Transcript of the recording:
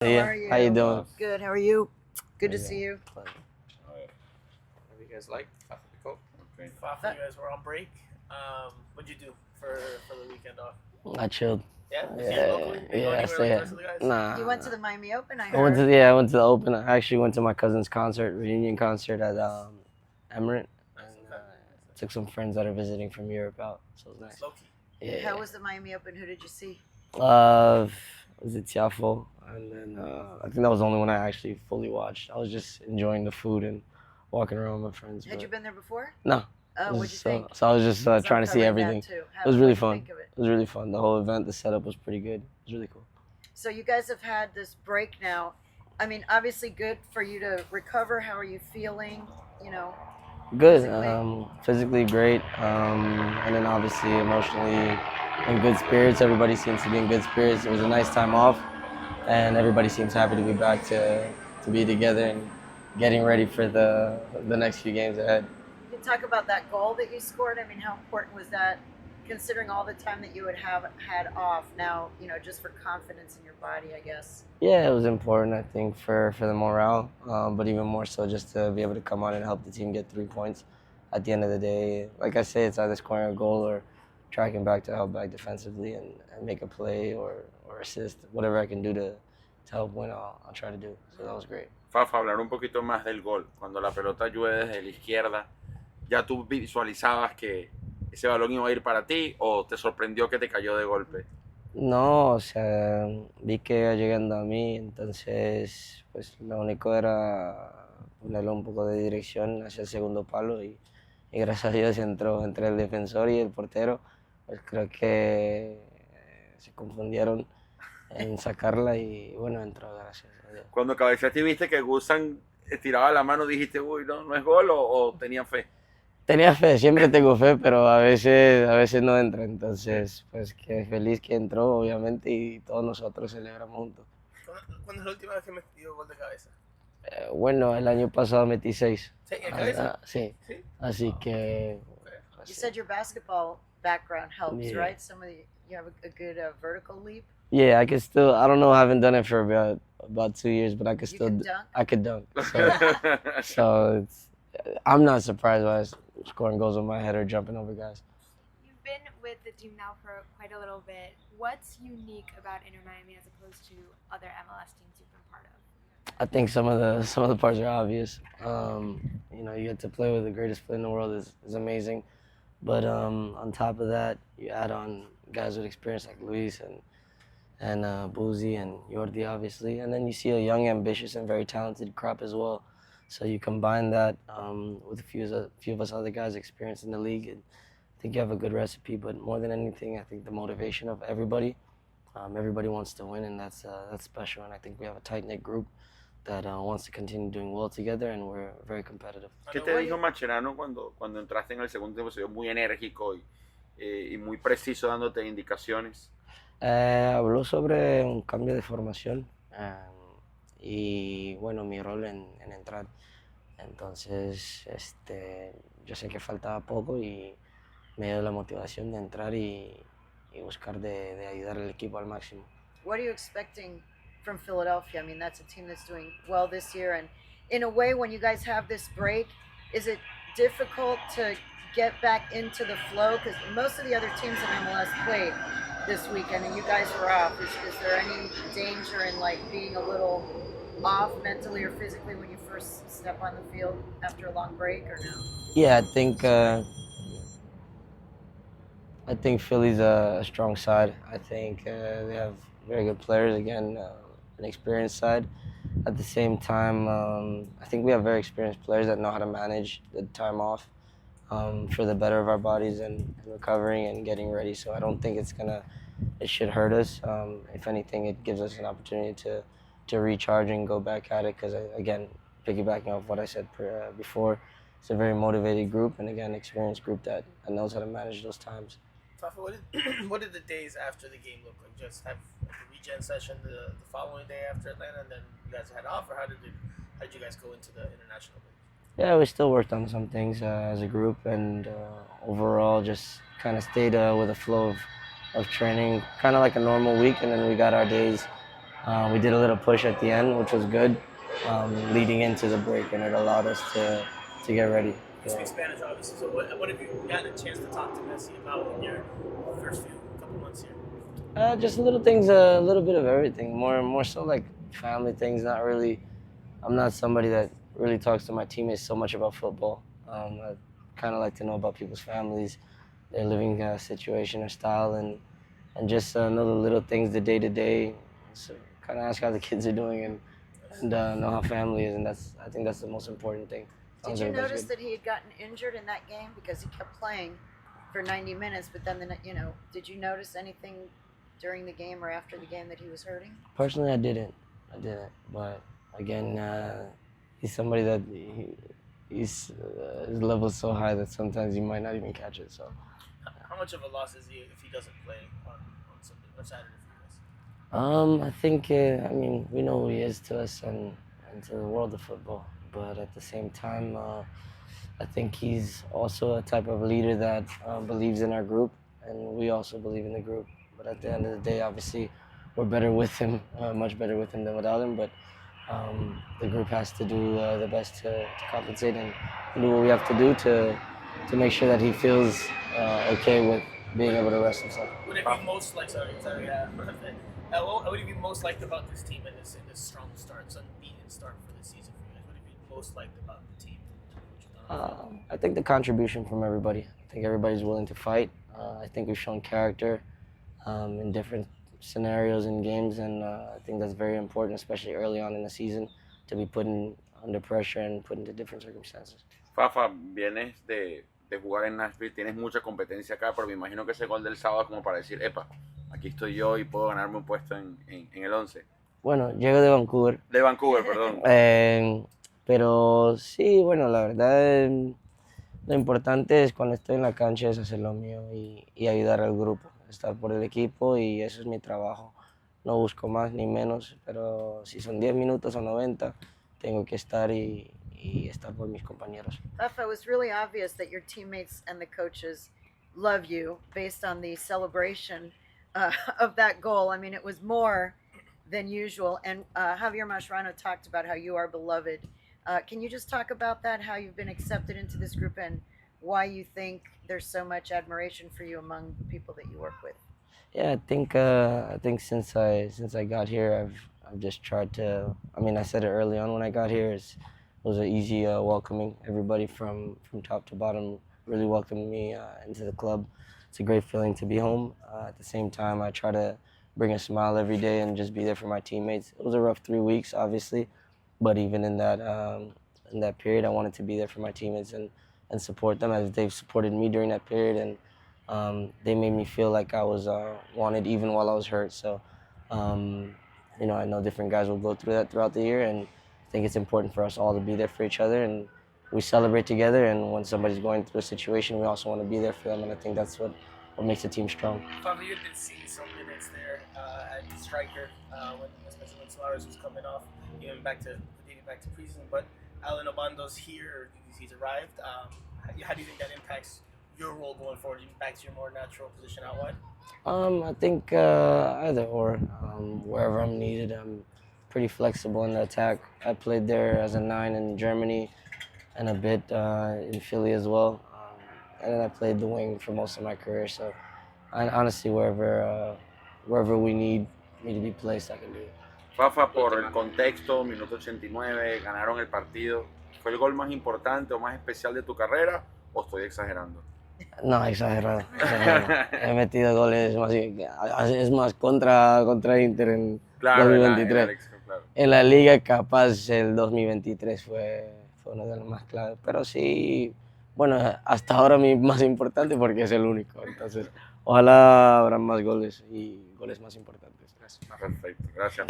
How are you? How you doing? Good. How are you? Good to see you. How you guys like Fafa Picault? Okay. Fafa, you guys were on break. What'd you do for the weekend off? I chilled. Yeah? Yeah, Locally? Are you yeah, I anywhere stay like the at. rest of the guys? Nah. You went to the Miami Open, I I went heard. to I went to the Open. I actually went to my cousin's concert, reunion concert at Emirate. And, took some friends that are visiting from Europe out, so it was nice. Low key. Yeah. How was the Miami Open? Who did you see? Was it Tiafo? And then I think that was the only one I actually fully watched. I was just enjoying the food and walking around with my friends. Had you been there before? No. Oh, what'd you think? So I was just So trying I'm to see covering that everything. too. It was really What'd you fun. think of it? It was really fun. The whole event, the setup was pretty good. It was really cool. So you guys have had this break now. I mean, obviously good for you to recover. How are you feeling? You know, Good. Physically? Physically great. And then obviously emotionally in good spirits. Everybody seems to be in good spirits. It was a nice time off, and everybody seems happy to be back to be together and getting ready for the next few games ahead. you can talk about that goal that you scored. I mean, how important was that, considering all the time that you would have had off? Now, just for confidence in your body, I guess. Yeah, it was important, I think, for the morale, but even more so just to be able to come on and help the team get 3 points. At the end of the day, like I say, it's either scoring a goal or tracking back to help back defensively and make a play or assist. Whatever I can do to help win, I'll try to do. So that was great. Fafa, hablar un poquito más del gol. Cuando la pelota llueve desde la izquierda, ¿ya tú visualizabas que ese balón iba a ir para ti o te sorprendió que te cayó de golpe? No, o sea, vi que iba llegando a mí, entonces pues lo único era ponerle un poco de dirección hacia el segundo palo y gracias a Dios entró entre el defensor y el portero. Pues creo que se confundieron en sacarla y bueno, entró, gracias a Dios. Cuando cabeceaste y viste que Gusan estiraba la mano, dijiste, uy, no es gol o tenía fe. Tenía fe, siempre tengo fe, pero a veces no entra, entonces pues que feliz que entró obviamente y todos nosotros celebramos juntos. ¿Cuándo es la última vez que metió gol de cabeza? Bueno, el año pasado metí 6. ¿Sí? ¿En cabeza? Sí, ¿Sí? así que... You said your basketball background helps, Yeah. right? You have a good vertical leap. Yeah, I can still, I don't know, I haven't done it for about 2 years, but I could You still, can dunk. I could dunk. So I'm not surprised by scoring goals with my head or jumping over guys. You've been with the team now for quite a little bit. What's unique about Inter Miami as opposed to other MLS teams you've been part of? I think some of the parts are obvious. You get to play with the greatest player in the world is amazing, but on top of that, you add on guys with experience like Luis and Boozy and Jordi, obviously, and then you see a young, ambitious, and very talented crop as well. So you combine that with a few of us other guys' experience in the league, and I think you have a good recipe. But more than anything, I think the motivation of everybody. Everybody wants to win, and that's special. And I think we have a tight-knit group that wants to continue doing well together, and we're very competitive. ¿Qué te dijo Mascherano cuando entraste en el segundo tiempo? Se vio muy enérgico y muy preciso dándote indicaciones. Habló sobre un cambio de formación y bueno, mi rol en entrar. Entonces, yo sé que faltaba poco y me dio la motivación de entrar y buscar de ayudar al equipo al máximo. What are you expecting from Philadelphia? I mean, that's a team that's doing well this year. And in a way, when you guys have this break, is it difficult to get back into the flow? Because most of the other teams in MLS played this weekend and you guys were off. Is there any danger in like being a little off mentally or physically when you first step on the field after a long break, or no? Yeah, I think Philly's a strong side. I think they have very good players, again, an experienced side. At the same time, I think we have very experienced players that know how to manage the time off for the better of our bodies and recovering and getting ready. So I don't think it should hurt us. If anything, it gives us an opportunity to recharge and go back at it because, again, piggybacking off what I said before, it's a very motivated group and, again, experienced group that knows how to manage those times. Fafa, what did the days after the game look like? Just have like a regen session the following day after Atlanta, and then you guys head off, or how did you guys go into the international break? Yeah, we still worked on some things as a group, and overall just kind of stayed with a flow of training, kind of like a normal week, and then we got our days We did a little push at the end, which was good, leading into the break, and it allowed us to get ready. You speak Spanish, obviously. So what have you gotten a chance to talk to Messi about in your first couple months here? Just little things, a little bit of everything. More so like family things. Not really. I'm not somebody that really talks to my teammates so much about football. I kind of like to know about people's families, their living situation or style, and just know the little things, the day to day. So kind of ask how the kids are doing and know how family is, and I think that's the most important thing. Did you notice that he had gotten injured in that game because he kept playing for 90 minutes, but then did you notice anything during the game or after the game that he was hurting? Personally, I didn't, but again, he's somebody that his level is so high that sometimes you might not even catch it. So, how much of a loss is he if he doesn't play on Saturday for you guys? I think I mean we know who he is to us and to the world of football, but at the same time, I think he's also a type of leader that believes in our group, and we also believe in the group. But at the end of the day, obviously, we're better with him, much better with him than without him. But the group has to do the best to compensate and do what we have to do to make sure that he feels okay with being able to rest himself. What have you most liked? What have you most liked about this team in this strong start, this unbeaten start for the season for you guys? What have you most liked about the team? I think the contribution from everybody. I think everybody's willing to fight. I think we've shown character in different scenarios and games, and I think that's very important, especially early on in the season, to be put under pressure and put into different circumstances. Fafa, vienes de jugar en Nashville, tienes mucha competencia acá, pero me imagino que ese gol del sábado es como para decir, epa, aquí estoy yo y puedo ganarme un puesto en el 11. Bueno, llego de Vancouver. De Vancouver, perdón. Pero sí, bueno, la verdad, lo importante es cuando estoy en la cancha es hacer lo mío y ayudar al grupo, estar por el equipo, y eso es mi trabajo. No busco más ni menos, pero si son 10 minutos o 90, tengo que estar y estar por mis compañeros. Fafa, it was really obvious that your teammates and the coaches love you based on the celebration of that goal. I mean, it was more than usual. And Javier Mascherano talked about how you are beloved. Can you just talk about that, how you've been accepted into this group and why you think there's so much admiration for you among the people that you work with? Yeah, I think since I got here, I've just tried to. I mean, I said it early on when I got here. It was an easy welcoming. Everybody from top to bottom really welcomed me into the club. It's a great feeling to be home. At the same time, I try to bring a smile every day and just be there for my teammates. It was a rough 3 weeks, obviously, but even in that period, I wanted to be there for my teammates and support them as they've supported me during that period, and they made me feel like I was wanted even while I was hurt. So, I know different guys will go through that throughout the year, and I think it's important for us all to be there for each other, and we celebrate together, and when somebody's going through a situation, we also want to be there for them, and I think that's what makes the team strong. Fafa, you had been seeing some minutes there at striker especially when Suarez was coming off, dating back to preseason, but Alan Obando's here, he's arrived. How do you think that impacts your role going forward? Back to your more natural position out wide? I think either or. Wherever I'm needed, I'm pretty flexible in the attack. I played there as a 9 in Germany and a bit in Philly as well. And then I played the wing for most of my career. So honestly, wherever we need me to be placed, I can do it. Fafa, por el contexto, minuto 89, ganaron el partido. ¿Fue el gol más importante o más especial de tu carrera o estoy exagerando? No, exagerado. He metido goles más, es más contra Inter en 2023. Claro. En la liga capaz el 2023 fue uno de los más claves, pero sí, bueno, hasta ahora mi más importante porque es el único. Entonces, ojalá habrá más goles y goles más importantes. Gracias. Perfecto, gracias.